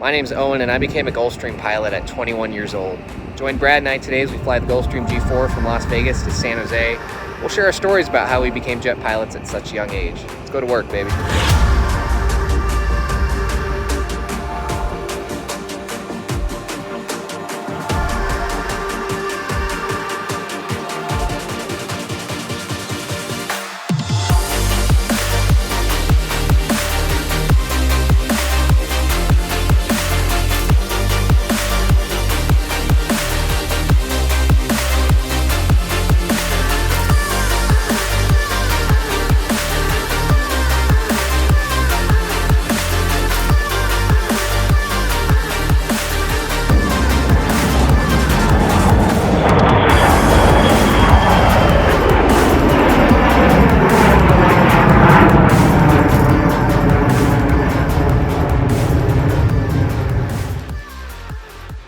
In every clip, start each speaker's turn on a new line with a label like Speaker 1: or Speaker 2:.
Speaker 1: My name's Owen and I became a Gulfstream pilot at 21 years old. Join Brad and I today as we fly the Gulfstream G4 from Las Vegas to San Jose. We'll share our stories about how we became jet pilots at such a young age. Let's go to work, baby.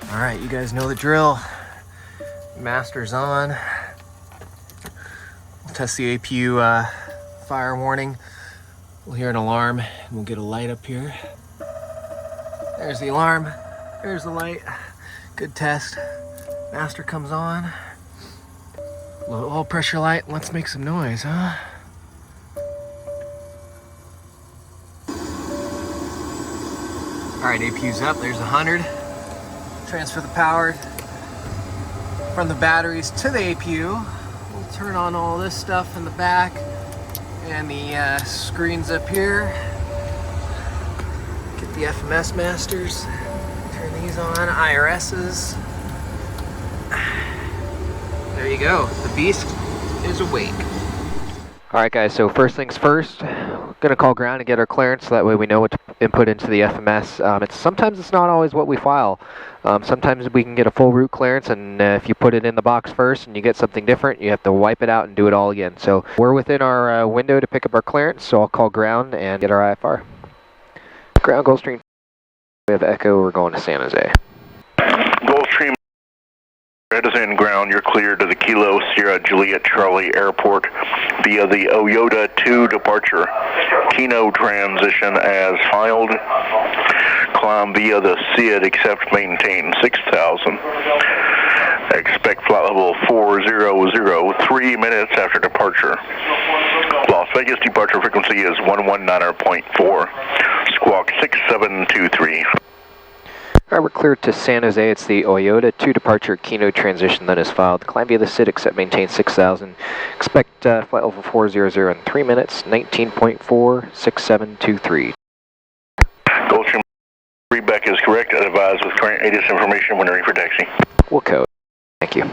Speaker 1: Alright, you guys know the drill. Master's on. We'll test the APU fire warning. We'll hear an alarm and we'll get a light up here. There's the alarm. There's the light. Good test. Master comes on. Low oil pressure light. Let's make some noise, huh? Alright, APU's up. There's 100. Transfer the power from the batteries to the APU. We'll turn on all this stuff in the back and the screens up here. Get the FMS masters. Turn these on. IRSs. There you go. The beast is awake. Alright guys, so first things first, we're going to call ground and get our clearance so that way we know what to input into the FMS. Sometimes it's not always what we file. Sometimes we can get a full route clearance, and if you put it in the box first and you get something different, you have to wipe it out and do it all again. So we're within our window to pick up our clearance, so I'll call ground and get our IFR. Ground, Gulfstream. We have Echo, we're going to San Jose.
Speaker 2: Gulfstream, Henderson ground, you're clear to the Kilo Sierra Juliet Charlie Airport via the Oyota 2 departure. Kino transition as filed. Climb via the SID, accept, maintain 6,000. Expect flight level 400, 3 minutes after departure. Las Vegas departure frequency is 119.4. Squawk 6723.
Speaker 1: Alright, we're cleared to San Jose. It's the Oyota 2 departure Kino transition that is filed. Climb via the SID, accept, maintain 6,000. Expect flight level 400 in 3 minutes, 19.4, 6723.
Speaker 2: Gulfstream, readback is correct. Advise with current ATIS information when ready for taxi.
Speaker 1: We'll code. Thank you.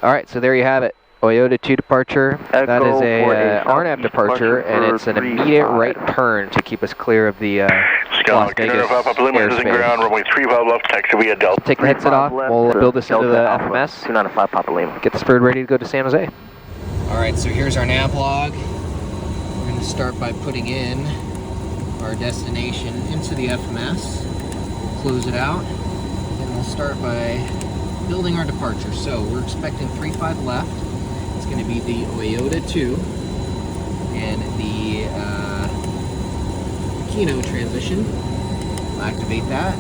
Speaker 1: Alright, so there you have it. Oyota 2 departure. That is a RNAV departure, and it's an immediate right turn to keep us clear of the Las Vegas airspace.
Speaker 2: Ground, runway 35 left, taxi via Delta.
Speaker 1: Take the headset off. We'll build this into the FMS.
Speaker 3: 295 Papa Lima.
Speaker 1: Get this bird ready to go to San Jose. Alright, so here's our nav log. We're going to start by putting in our destination into the FMS. We'll close it out, and we'll start by building our departure. So we're expecting 35 left. It's going to be the Oyota 2 and the Kino transition. We'll activate that.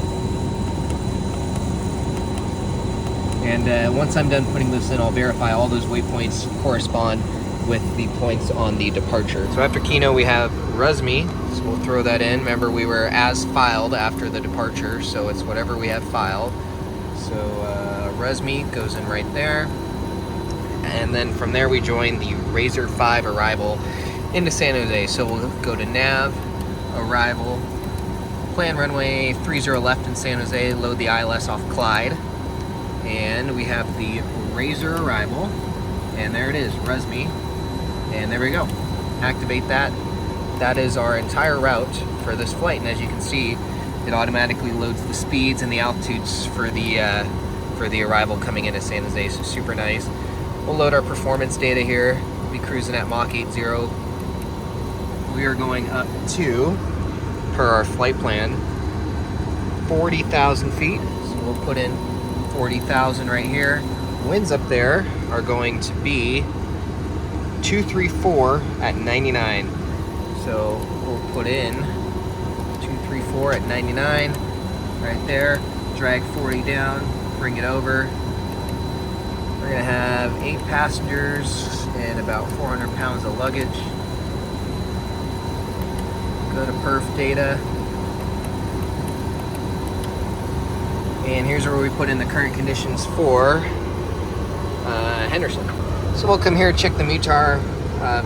Speaker 1: And once I'm done putting this in, I'll verify all those waypoints correspond with the points on the departure. So after Kino, we have Rusmi, so we'll throw that in. Remember, we were as filed after the departure, so it's whatever we have filed. So Rusmi goes in right there. And then from there we join the Razor 5 arrival into San Jose. So we'll go to nav, arrival, plan runway 30 left in San Jose, load the ILS off Clyde. And we have the Razor arrival, and there it is, Rusmi. And there we go. Activate that. That is our entire route for this flight, and as you can see, it automatically loads the speeds and the altitudes for the arrival coming into San Jose, so super nice. We'll load our performance data here. We'll be cruising at Mach 80. We are going up to, per our flight plan, 40,000 feet. So we'll put in 40,000 right here. Winds up there are going to be 234 at 99. So we'll put in 234 at 99. right there. Drag 40 down, bring it over. We're gonna have 8 passengers and about 400 pounds of luggage. Go to perf data. And here's where we put in the current conditions for Henderson. So we'll come here, check the METAR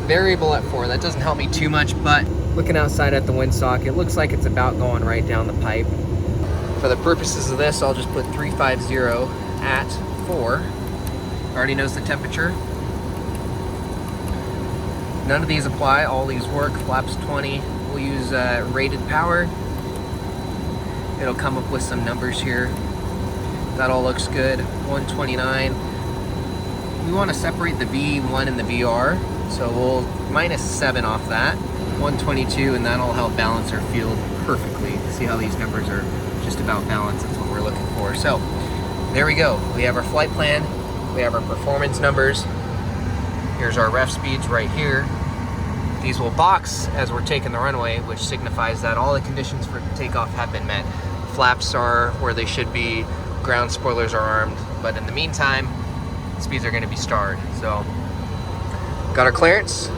Speaker 1: variable at 4. That doesn't help me too much, but looking outside at the windsock, it looks like it's about going right down the pipe. For the purposes of this, I'll just put 350 at 4. Already knows the temperature. None of these apply, all these work. Flaps 20. We'll use rated power. It'll come up with some numbers here. That all looks good. 129. We want to separate the V1 and the VR, so we'll -7 off that. 122, and that'll help balance our field perfectly. See how these numbers are just about balanced? That's what we're looking for. So there we go. We have our flight plan. We have our performance numbers. Here's our ref speeds right here. These will box as we're taking the runway, which signifies that all the conditions for takeoff have been met. Flaps are where they should be, ground spoilers are armed, but in the meantime, speeds are going to be starred. So, got our clearance,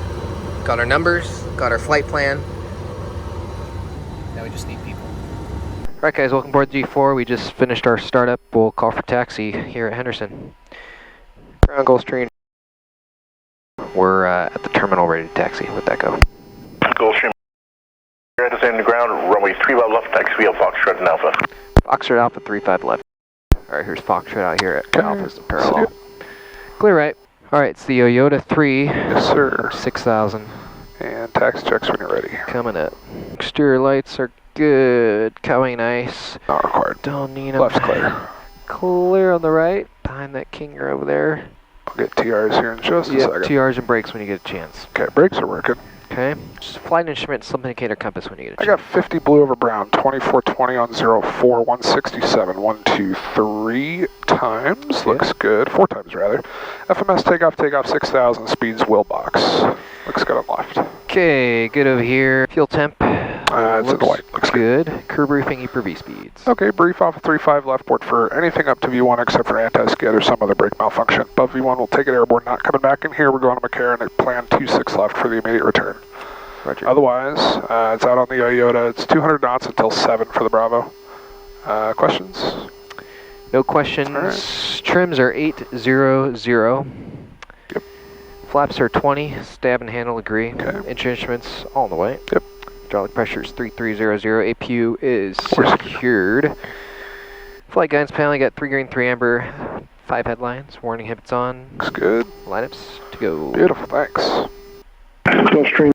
Speaker 1: got our numbers, got our flight plan. Now we just need people. Alright guys, welcome aboard G4. We just finished our startup. We'll call for taxi here at Henderson. We're on Gulfstream. We're at the terminal ready to taxi. Where'd that go?
Speaker 2: Gulfstream, Henderson ground, runway 35 left, taxi via Foxtrot and Alpha.
Speaker 1: Foxtrot Alpha 35 left. Alright, here's Foxtrot out here at Alpha's parallel. Clear right. Alright, it's the Toyota 3.
Speaker 3: Yes, sir.
Speaker 1: 6,000.
Speaker 3: And taxi checks when you're ready.
Speaker 1: Coming up. Exterior lights are good. Cowing nice.
Speaker 3: Not required.
Speaker 1: Don't need them.
Speaker 3: Left's clear.
Speaker 1: Clear on the right. Behind that Kinger over there.
Speaker 3: I'll get TRs here in just a second.
Speaker 1: TRs and brakes when you get a chance.
Speaker 3: Okay, brakes are working.
Speaker 1: Okay. Just flight instrument, slip indicator, compass when you get a chance.
Speaker 3: I got 50 blue over brown, 2420 on 04, 167, 123 times.
Speaker 1: Okay.
Speaker 3: Looks good. 4 times rather. FMS takeoff 6,000, speeds will box. Looks good on left.
Speaker 1: Okay, good over here. Fuel temp.
Speaker 3: It's in the white. Looks good.
Speaker 1: Crew briefing, E/V speeds.
Speaker 3: Okay, brief off of 35 left port for anything up to V1 except for anti-skid or some other brake malfunction. Above V1, we'll take it airborne, not coming back in here. We're going to McCarran at plan 26 left for the immediate return.
Speaker 1: Roger.
Speaker 3: Otherwise, it's out on the Toyota. It's 200 knots until 7 for the Bravo. Questions?
Speaker 1: No questions.
Speaker 3: Right.
Speaker 1: Trims are 800.
Speaker 3: Yep.
Speaker 1: Flaps are 20. Stab and handle agree.
Speaker 3: Okay.
Speaker 1: Instruments all on the way.
Speaker 3: Yep.
Speaker 1: Hydraulic pressure is 3300. APU is secured. Flight guidance panel, you got 3 green, 3 amber, 5 headlines. Warning habits on.
Speaker 3: Looks good.
Speaker 1: Lineups to go.
Speaker 3: Beautiful, thanks.
Speaker 4: Gulfstream,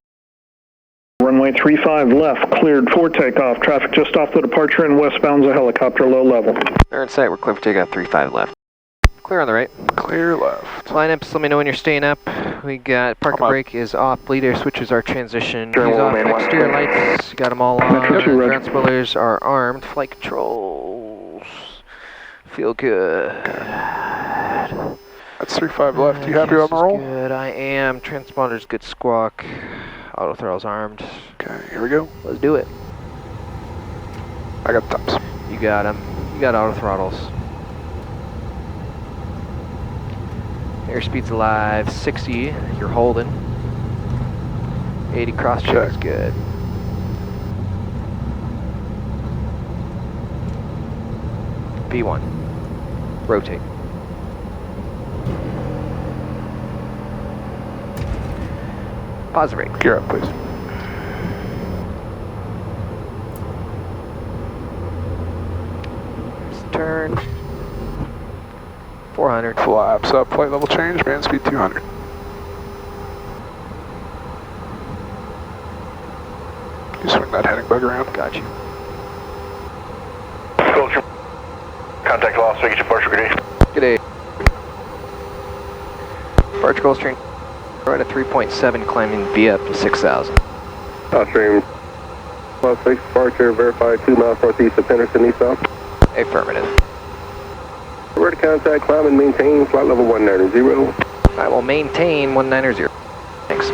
Speaker 4: runway 35 left, cleared for takeoff. Traffic just off the departure and westbound's a helicopter, low level.
Speaker 1: They're in sight, we're clear for takeoff, 35 left. Clear on the right.
Speaker 3: Clear left.
Speaker 1: Lineups, let me know when you're staying up. We got parking brake is off, bleed air switches are transition. He's off, exterior lights, got them all on. Ground spoilers are armed. Flight controls feel good.
Speaker 3: That's 35 left. You happy on the roll?
Speaker 1: Good, I am. Transponder's good squawk. Auto throttle's armed.
Speaker 3: Okay, here we go.
Speaker 1: Let's do it.
Speaker 3: I got thumbs.
Speaker 1: You got them. You got auto throttles. Airspeed's alive. 60, you're holding. 80 cross check is good. V1. Rotate. Pause the brake.
Speaker 3: Gear up, please.
Speaker 1: Here's the turn. 400.
Speaker 3: Flaps up, flight level change, man speed 200. You swing that heading bug around.
Speaker 1: Got you.
Speaker 2: Gulfstream, contact Las Vegas departure, good day.
Speaker 1: Good day. Departure Gulfstream. Right at 3.7, climbing V up to 6,000.
Speaker 5: Gulfstream, Las Vegas departure, verified 2 miles northeast of Henderson, east south.
Speaker 1: Affirmative.
Speaker 5: Ready to contact, climb and maintain, flight level 190.
Speaker 1: I will maintain 190. Thanks.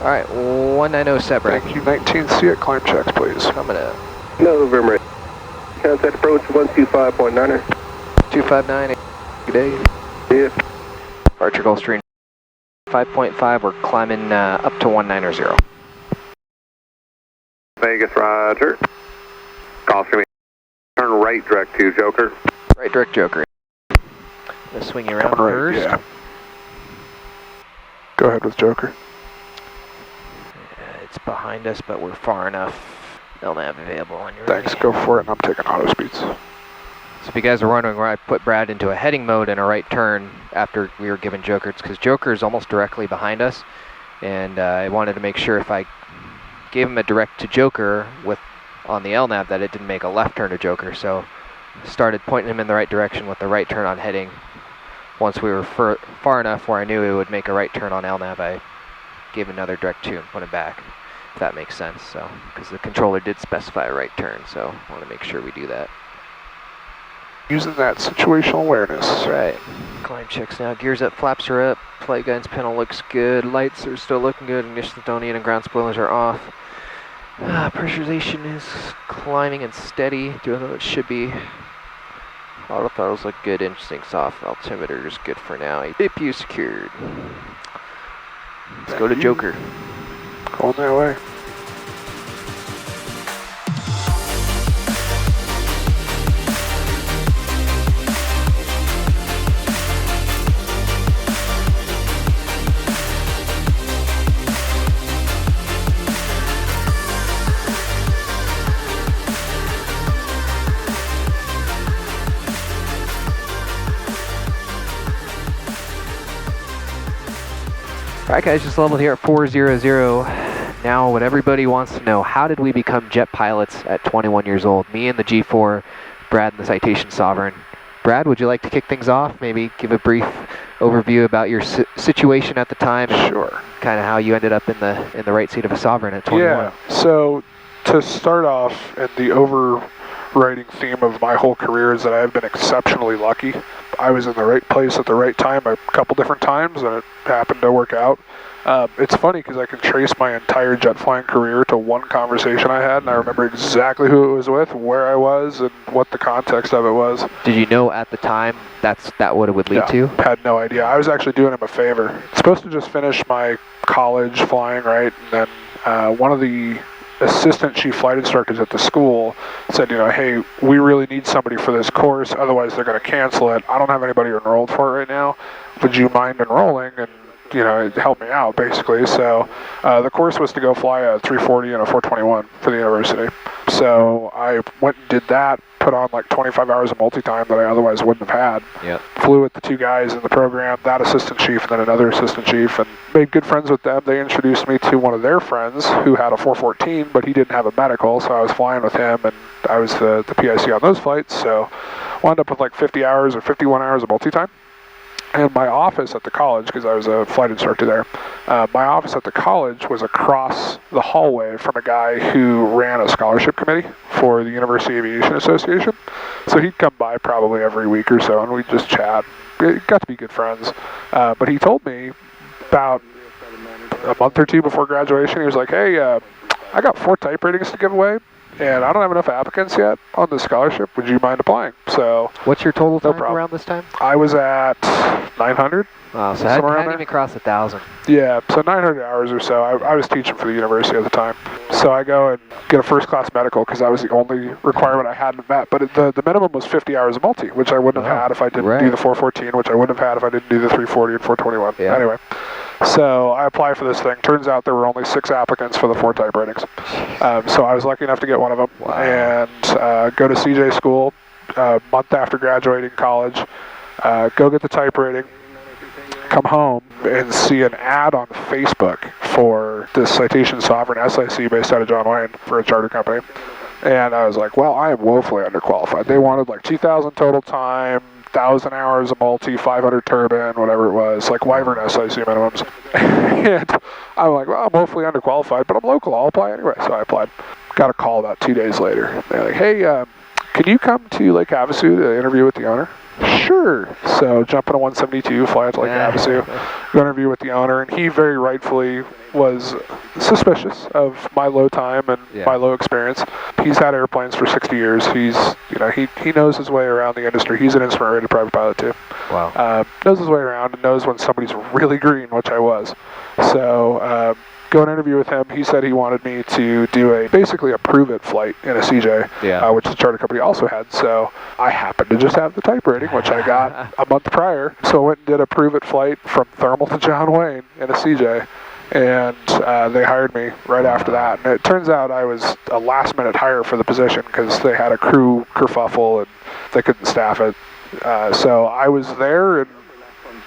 Speaker 1: Alright, 190 set break.
Speaker 3: Thank you, 19C at climb checks, please.
Speaker 1: Coming up.
Speaker 5: November. Contact approach 125.9er.
Speaker 1: 259, good day.
Speaker 5: Yeah.
Speaker 1: Departure Gulfstream 5.5, we're climbing up to 190.
Speaker 5: Vegas, roger. Gulfstream. Turn right direct to Joker.
Speaker 1: Right direct Joker. Gonna swing you around
Speaker 3: Coming right,
Speaker 1: first.
Speaker 3: yeah. Go ahead with Joker.
Speaker 1: It's behind us, but we're far enough. LNAV available on your
Speaker 3: Thanks, go for it, and I'm taking auto speeds.
Speaker 1: So if you guys are wondering where I put Brad into a heading mode and a right turn after we were given Joker, it's because Joker is almost directly behind us, and I wanted to make sure if I gave him a direct to Joker on the LNAV that it didn't make a left turn to Joker, so started pointing him in the right direction with the right turn on heading. Once we were far enough where I knew it would make a right turn on LNAV, I gave another direct to him, put him back, if that makes sense. So, because the controller did specify a right turn, so I want to make sure we do that.
Speaker 3: Using that situational awareness.
Speaker 1: That's right. Climb checks now. Gears up, flaps are up. Flight guidance panel looks good. Lights are still looking good. Ignition don't need and ground spoilers are off. Pressurization is climbing and steady, doing what it should be. Auto throttles look good. Instincts off. Altimeter is good for now. APU secured. Let's go to Joker.
Speaker 3: Going that way.
Speaker 1: Alright guys, just leveled here at 400. Now what everybody wants to know, how did we become jet pilots at 21 years old? Me and the G4, Brad and the Citation Sovereign. Brad, would you like to kick things off? Maybe give a brief overview about your situation at the time.
Speaker 3: Sure.
Speaker 1: Kind of how you ended up in the right seat of a Sovereign at 21.
Speaker 3: Yeah, so to start off, and the overriding theme of my whole career is that I've been exceptionally lucky. I was in the right place at the right time a couple different times, and it happened to work out. It's funny because I can trace my entire jet flying career to one conversation I had, and I remember exactly who it was with, where I was, and what the context of it was.
Speaker 1: Did you know at the time that what it would lead to?
Speaker 3: Had no idea. I was actually doing him a favor. Supposed to just finish my college flying, right? And then one of the assistant chief flight instructors at the school said, you know, hey, we really need somebody for this course, otherwise they're going to cancel it. I don't have anybody enrolled for it right now. Would you mind enrolling? And you know, it helped me out basically. So the course was to go fly a 340 and a 421 for the university. So I went and did that, put on like 25 hours of multi-time that I otherwise wouldn't have had.
Speaker 1: Yep.
Speaker 3: Flew with the two guys in the program, that assistant chief and then another assistant chief, and made good friends with them. They introduced me to one of their friends who had a 414, but he didn't have a medical, so I was flying with him, and I was the PIC on those flights. So wound up with like 50 hours or 51 hours of multi-time. And my office at the college, because I was a flight instructor there, my office at the college was across the hallway from a guy who ran a scholarship committee for the University Aviation Association. So he'd come by probably every week or so, and we'd just chat. Got to be good friends. But he told me about a month or two before graduation, he was like, hey, I got 4 type ratings to give away, and I don't have enough applicants yet on the scholarship. Would you mind applying? So
Speaker 1: what's your total time
Speaker 3: problem.
Speaker 1: around this time?
Speaker 3: I was at 900.
Speaker 1: Wow, so I hadn't even crossed 1,000.
Speaker 3: Yeah, so 900 hours or so. I was teaching for the university at the time. So I go and get a first class medical because that was the only requirement I hadn't met. But the minimum was 50 hours of multi, which I wouldn't have had if I didn't do the 414, which I wouldn't have had if I didn't do the 340 and 421. Yeah. Anyway, so I applied for this thing. Turns out there were only 6 applicants for the 4 type ratings. So I was lucky enough to get one of them.
Speaker 1: Wow.
Speaker 3: And go to CJ school a month after graduating college, go get the type rating, come home and see an ad on Facebook for this Citation Sovereign SIC based out of John Wayne for a charter company. And I was like, well, I am woefully underqualified. They wanted like 2,000 total time, 1,000 hours of multi, 500 turbine, whatever it was, like Wyvern SIC minimums. And I'm like, well, I'm woefully underqualified, but I'm local. I'll apply anyway. So I applied. Got a call about 2 days later. They're like, hey, can you come to Lake Havasu to interview with the owner? Sure. So jump in a 172, fly out to Lake Havasu, go interview with the owner, and he very rightfully was suspicious of my low time and my low experience. He's had airplanes for 60 years. He's, he knows his way around the industry. He's an instrument-rated private pilot too.
Speaker 1: Wow.
Speaker 3: Knows his way around and knows when somebody's really green, which I was. So go and interview with him. He said he wanted me to do basically a prove-it flight in a CJ, which the charter company also had. So I happened to just have the type rating, which I got a month prior. So I went and did a prove-it flight from Thermal to John Wayne in a CJ. And they hired me right after that. And it turns out I was a last-minute hire for the position because they had a crew kerfuffle and they couldn't staff it. So I was there and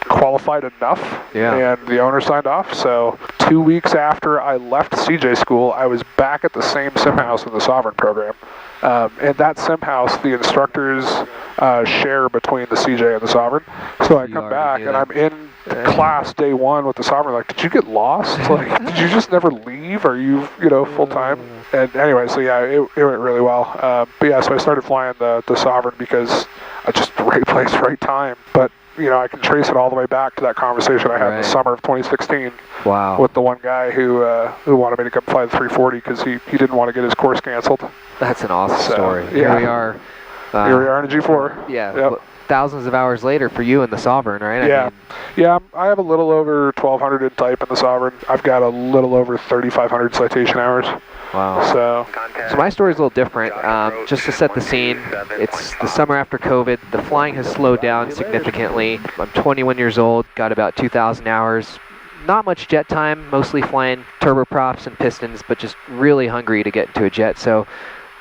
Speaker 3: qualified enough, and the owner signed off. So 2 weeks after I left CJ school, I was back at the same sim house in the Sovereign program. And that sim house, the instructors share between the CJ and the Sovereign. So I come back and I'm in class day one with the Sovereign. Like, did you get lost? Like, did you just never leave? Are you, full time? And anyway, so yeah, it went really well. But yeah, so I started flying the Sovereign because I just right place, right time. But I can trace it all the way back to that conversation I had in the summer of 2016 with the one guy who wanted me to come fly the 340 because he didn't want to get his course canceled.
Speaker 1: That's an awesome story.
Speaker 3: Yeah.
Speaker 1: Here we are.
Speaker 3: Here we are in a G4.
Speaker 1: Yeah. Yep. Thousands of hours later for you in the Sovereign, right?
Speaker 3: Yeah, I have a little over 1,200 in type in the Sovereign. I've got a little over 3,500 citation hours.
Speaker 1: Wow. So my story's a little different. Just to set the scene, it's the summer after COVID. The flying has slowed down significantly. I'm 21 years old, got about 2,000 hours. Not much jet time, mostly flying turboprops and pistons, but just really hungry to get into a jet. So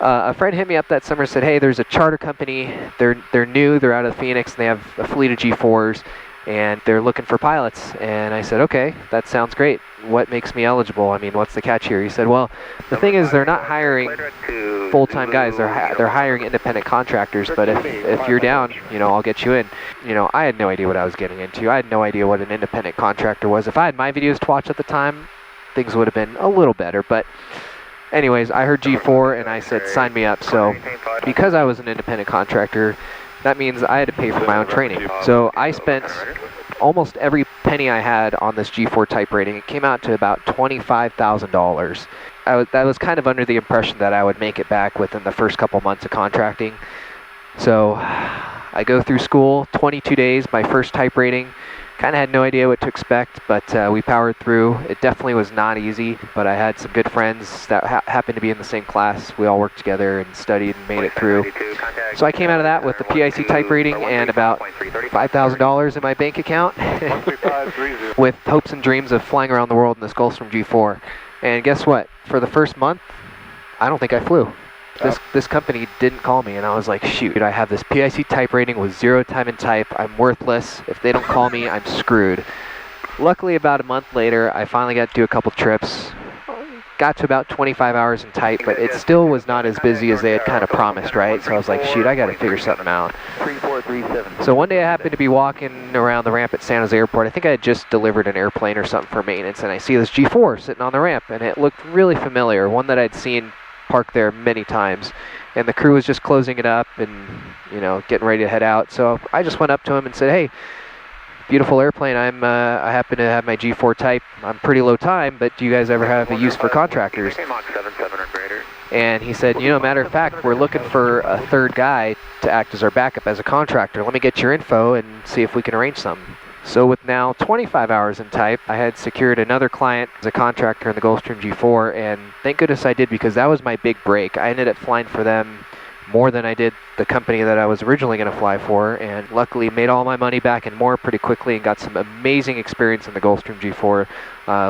Speaker 1: a friend hit me up that summer and said, hey, there's a charter company. They're new, they're out of Phoenix, and they have a fleet of G4s, and they're looking for pilots. And I said, okay, that sounds great. What makes me eligible? I mean, what's the catch here? He said, well, the thing is they're not hiring full-time guys. They're hiring independent contractors, but if you're down, I'll get you in. I had no idea what I was getting into. I had no idea what an independent contractor was. If I had my videos to watch at the time, things would have been a little better, but anyways, I heard G4 and I said, sign me up. So because I was an independent contractor, that means I had to pay for my own training. So I spent almost every penny I had on this G4 type rating. It came out to about $25,000. That was kind of under the impression that I would make it back within the first couple months of contracting. So I go through school, 22 days, my first type rating. Kind of had no idea what to expect, but we powered through. It definitely was not easy, but I had some good friends that happened to be in the same class. We all worked together and studied and made it through. So I came out of that with the PIC type rating and about $5,000 in my bank account with hopes and dreams of flying around the world in this Gulfstream G4. And guess what? For the first month, I don't think I flew. This company didn't call me, and I was like, shoot, I have this PIC type rating with 0 time in type. I'm worthless. If they don't call me, I'm screwed. Luckily, about a month later, I finally got to do a couple trips. Got to about 25 hours in type, but it still was not as busy as they had kind of promised, right? So I was like, shoot, I got to figure something out. So one day I happened to be walking around the ramp at San Jose Airport. I think I had just delivered an airplane or something for maintenance, and I see this G4 sitting on the ramp, and it looked really familiar, one that I'd seen parked there many times, and the crew was just closing it up and getting ready to head out. So I just went up to him and said, hey, beautiful airplane, I happen to have my G4 type. I'm pretty low time, but do you guys ever have a use for contractors? And he said, matter of fact, we're looking for a third guy to act as our backup as a contractor. Let me get your info and see if we can arrange something. So with now 25 hours in type, I had secured another client as a contractor in the Gulfstream G4, and thank goodness I did, because that was my big break. I ended up flying for them more than I did the company that I was originally going to fly for, and luckily made all my money back and more pretty quickly, and got some amazing experience in the Gulfstream G4,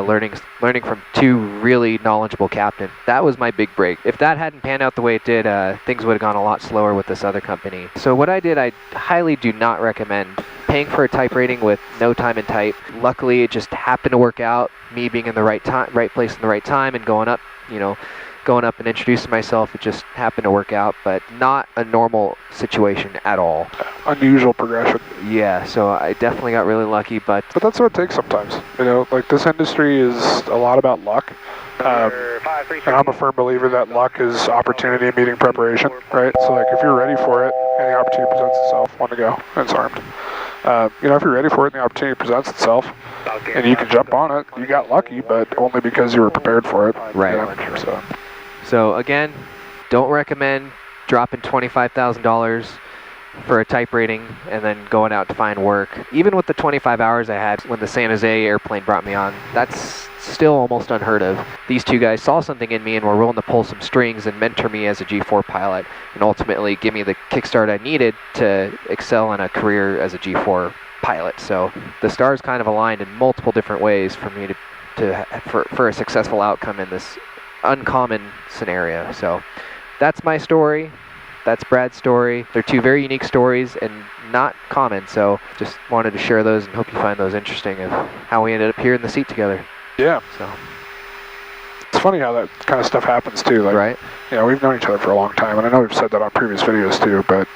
Speaker 1: learning from 2 really knowledgeable captains. That was my big break. If that hadn't panned out the way it did, things would have gone a lot slower with this other company. So what I did, I highly do not recommend paying for a type rating with no time in type. Luckily, it just happened to work out, me being in the right place in the right time, and going up and introducing myself. It just happened to work out, but not a normal situation at all.
Speaker 3: Unusual progression.
Speaker 1: Yeah, so I definitely got really lucky, but
Speaker 3: that's what it takes sometimes. Like, this industry is a lot about luck. And I'm a firm believer that luck is opportunity meeting preparation, right? So like if you're ready for it and the opportunity presents itself, one to go, and it's armed. You know, if you're ready for it and the opportunity presents itself and you can jump on it, you got lucky, but only because you were prepared for it.
Speaker 1: Right.
Speaker 3: You know,
Speaker 1: So again, don't recommend dropping $25,000 for a type rating and then going out to find work. Even with the 25 hours I had when the San Jose airplane brought me on, that's still almost unheard of. These two guys saw something in me and were willing to pull some strings and mentor me as a G4 pilot and ultimately give me the kickstart I needed to excel in a career as a G4 pilot. So the stars kind of aligned in multiple different ways for me for a successful outcome in this uncommon scenario. So that's my story. That's Brad's story. They're two very unique stories and not common, so just wanted to share those and hope you find those interesting of how we ended up here in the seat together.
Speaker 3: Yeah.
Speaker 1: So
Speaker 3: it's funny how that kind of stuff happens too. Like,
Speaker 1: right.
Speaker 3: You know, we've known each other for a long time, and I know we've said that on previous videos too, but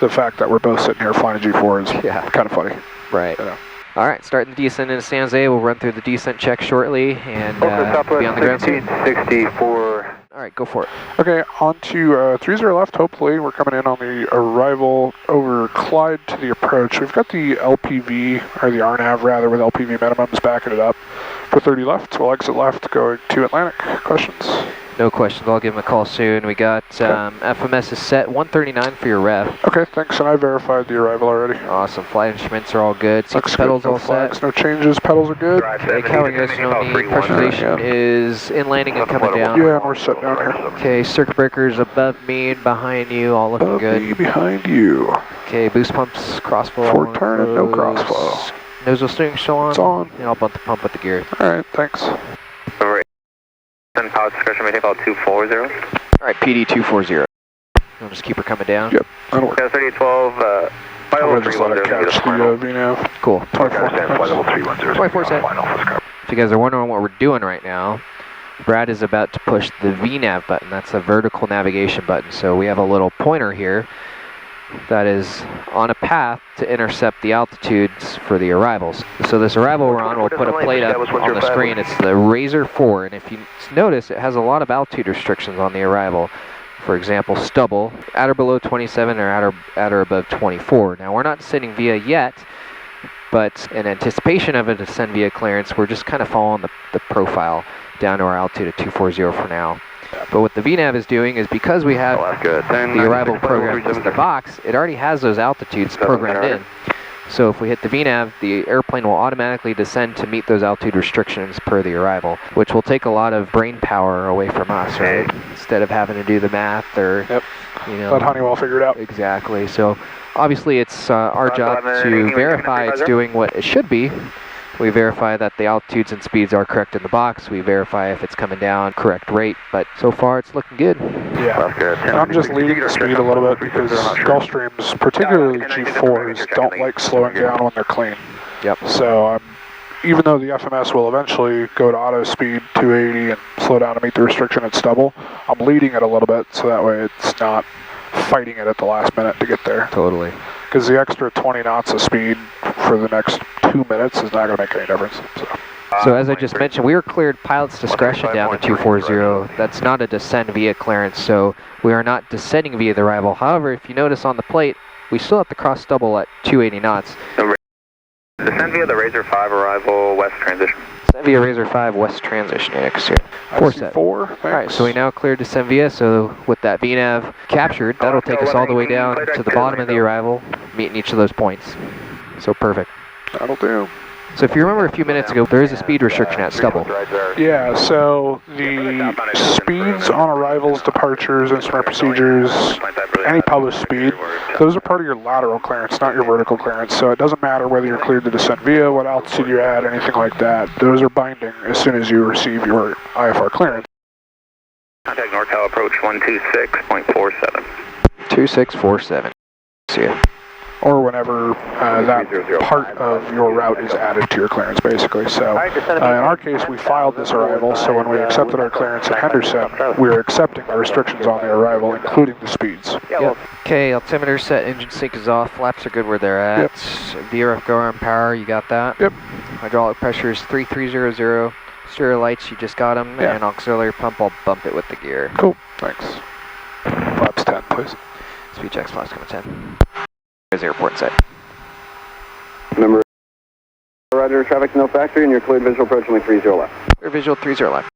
Speaker 3: the fact that we're both sitting here flying a G4 is kind of funny.
Speaker 1: Right.
Speaker 3: You know.
Speaker 1: All right, starting the descent into San Jose. We'll run through the descent check shortly and be on the ground soon.
Speaker 5: 64.
Speaker 1: All right, go for it.
Speaker 3: Okay, on to 30 left, hopefully. We're coming in on the arrival over Clyde to the approach. We've got the LPV, or the RNAV rather, with LPV minimums backing it up. For 30 left, we'll exit left, going to Atlantic. Questions?
Speaker 1: No questions. I'll give him a call soon. We got FMS is set 139 for your ref.
Speaker 3: Okay, thanks. And I verified the arrival already.
Speaker 1: Awesome. Flight instruments are all good.
Speaker 3: Looks
Speaker 1: pedals
Speaker 3: good. No
Speaker 1: all
Speaker 3: flags,
Speaker 1: set.
Speaker 3: no changes. Pedals are good.
Speaker 1: Okay, Calvin, you guys know the pressurization is in landing and coming down.
Speaker 3: Yeah, and we're set down here.
Speaker 1: Okay, circuit breakers above me and behind you, all looking
Speaker 3: Above
Speaker 1: good.
Speaker 3: me, behind you.
Speaker 1: Okay, boost pumps, crossflow.
Speaker 3: Forward turn and no crossflow.
Speaker 1: Nose steering still on.
Speaker 3: It's on.
Speaker 1: And I'll bump the pump with the gear.
Speaker 3: All right, thanks.
Speaker 5: Alright. Pilot discretion, may take call 240.
Speaker 1: All right, PD 240. I'll just keep her coming down.
Speaker 3: Yep, that'll work.
Speaker 5: 3812,
Speaker 3: I'm going to just let it catch the VNAV.
Speaker 1: Cool.
Speaker 3: 24.
Speaker 1: 24 set. If you guys are wondering what we're doing right now, Brad is about to push the VNAV button. That's a vertical navigation button. So we have a little pointer here that is on a path to intercept the altitudes for the arrivals. So this arrival we're on, we'll put a plate up on the screen. It's the Razor 4, and if you notice, it has a lot of altitude restrictions on the arrival. For example, stubble, at or below 27 or at or above 24. Now we're not descending via yet, but in anticipation of a descend via clearance, we're just kind of following the profile down to our altitude of 240 for now. But what the VNAV is doing is because we have the arrival programmed in the box, it already has those altitudes programmed in. So if we hit the VNAV, the airplane will automatically descend to meet those altitude restrictions per the arrival, which will take a lot of brain power away from us, right? Instead of having to do the math or, you know.
Speaker 3: Let Honeywell figure it out.
Speaker 1: Exactly. So obviously it's our job to verify it's doing what it should be. We verify that the altitudes and speeds are correct in the box. We verify if it's coming down correct rate, but so far it's looking good.
Speaker 3: Yeah, and I'm just leading the speed a little bit because Gulfstreams, particularly G4s, don't like slowing down when they're clean.
Speaker 1: Yep.
Speaker 3: So even though the FMS will eventually go to auto speed 280 and slow down to meet the restriction at stubble, I'm leading it a little bit so that way it's not fighting it at the last minute to get there.
Speaker 1: Totally.
Speaker 3: Because the extra 20 knots of speed for the next 2 minutes is not going to make any difference.
Speaker 1: So as I just mentioned, we were cleared pilot's discretion down to 240. That's not a descend via clearance, so we are not descending via the arrival. However, if you notice on the plate, we still have to cross stubble at 280 knots.
Speaker 5: Descend via the Razor 5 arrival, west transition.
Speaker 1: Descend via Razor 5, west transition, X here.
Speaker 3: 4 thanks.
Speaker 1: All right, so we now cleared descend via, so with that VNAV captured, that'll take us all the way down to the bottom of the arrival, meeting each of those points. So perfect.
Speaker 3: That'll do.
Speaker 1: So if you remember a few minutes ago, there is a speed restriction at stubble.
Speaker 3: Yeah, so the speeds on arrivals, departures, instrument procedures, any published speed, those are part of your lateral clearance, not your vertical clearance. So it doesn't matter whether you're cleared to descend via, what altitude you're at, anything like that. Those are binding as soon as you receive your IFR clearance.
Speaker 5: Contact NorCal approach 126.47.
Speaker 1: 2647. See ya.
Speaker 3: Or whenever that part of your route is added to your clearance, basically. So in our case, we filed this arrival, so when we accepted our clearance at Henderson, we were accepting the restrictions on the arrival, including the speeds.
Speaker 1: Yep. Okay, altimeter set, engine sync is off, flaps are good where they're at. Yep. VRF go on power, you got that?
Speaker 3: Yep.
Speaker 1: Hydraulic pressure is 3300, Steer lights, you just got them,
Speaker 3: Yeah.
Speaker 1: and auxiliary pump, I'll bump it with the gear.
Speaker 3: Cool, thanks. Flaps 10, please.
Speaker 1: Speed checks, flaps coming 10. There's airport set.
Speaker 5: Remember, roger, traffic no factory, and you're cleared visual approach only 30 left.
Speaker 1: Clear visual 30 left.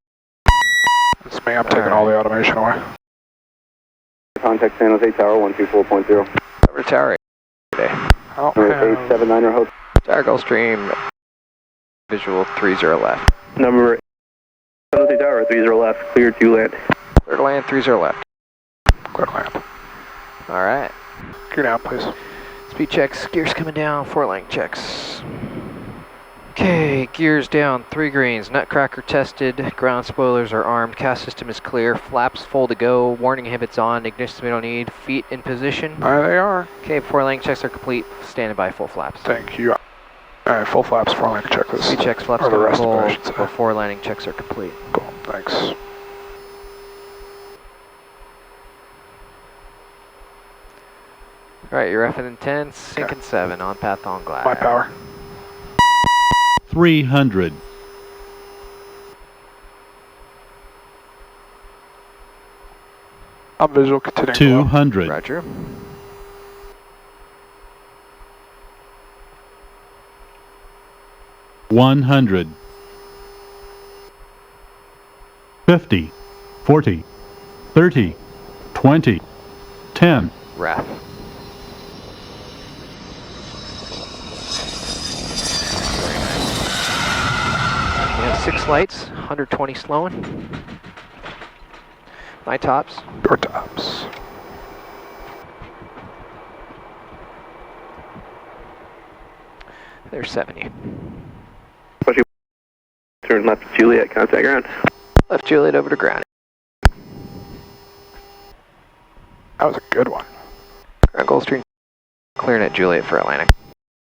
Speaker 3: It's me, I'm taking all the automation away.
Speaker 5: Contact San Jose Tower 124.0.
Speaker 1: Over to tower today.
Speaker 3: Oh,
Speaker 5: Number 879 Hotel.
Speaker 1: Tower Gulfstream, visual 30 left.
Speaker 4: Number San Jose Tower 30 left, clear to land.
Speaker 1: Clear to land 30 left.
Speaker 3: clear land.
Speaker 1: Alright.
Speaker 3: Gear down, please.
Speaker 1: Speed checks, gears coming down, 4 length checks. Okay, gears down, 3 greens, nutcracker tested, ground spoilers are armed, cast system is clear, flaps full to go, warning inhibits on, ignition we don't need, feet in position.
Speaker 3: There they are.
Speaker 1: Okay, 4 length checks are complete, standing by full flaps.
Speaker 3: Thank you. Alright, full flaps, 4 lane checklist.
Speaker 1: Speed checks, flaps
Speaker 3: Or the
Speaker 1: coming
Speaker 3: rest of it, I
Speaker 1: full,
Speaker 3: should say.
Speaker 1: before landing checks are complete.
Speaker 3: Cool, thanks.
Speaker 1: Alright, you're F in 10, sinking 7, on path on glide.
Speaker 3: My power.
Speaker 6: 300.
Speaker 3: I'm visual, continuing below.
Speaker 6: 200.
Speaker 1: Roger.
Speaker 6: One 100. 50. 40. 30. 20. 10.
Speaker 1: RAF. We have 6 lights, 120 slowing. My tops.
Speaker 3: Your tops.
Speaker 1: There's 70.
Speaker 4: Turn left to Juliet, contact ground.
Speaker 1: Left Juliet over to ground.
Speaker 3: That was a good one.
Speaker 1: Ground Gulfstream clearing at Juliet for Atlantic.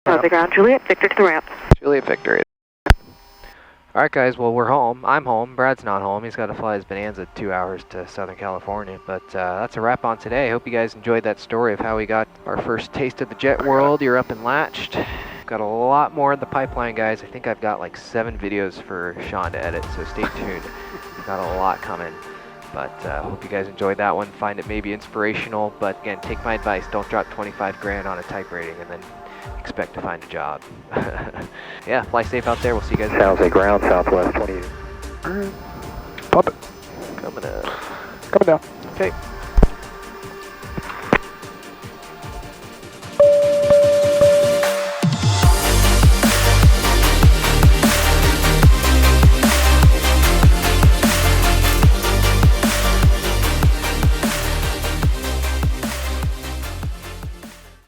Speaker 7: The ground, Juliet, Victor to the ramp.
Speaker 1: Juliet Victory. Alright guys, well we're home. I'm home. Brad's not home. He's got to fly his Bonanza 2 hours to Southern California. But that's a wrap on today. I hope you guys enjoyed that story of how we got our first taste of the jet world. You're up and latched. Got a lot more in the pipeline, guys. I think I've got like 7 videos for Sean to edit, so stay tuned. Got a lot coming. But hope you guys enjoyed that one. Find it maybe inspirational. But again, take my advice. Don't drop 25 grand on a type rating and then expect to find a job. Yeah, fly safe out there. We'll see you guys later.
Speaker 5: San Jose ground, southwest 28.
Speaker 3: Alright. Pump it.
Speaker 1: Coming up.
Speaker 3: Coming down.
Speaker 1: Okay.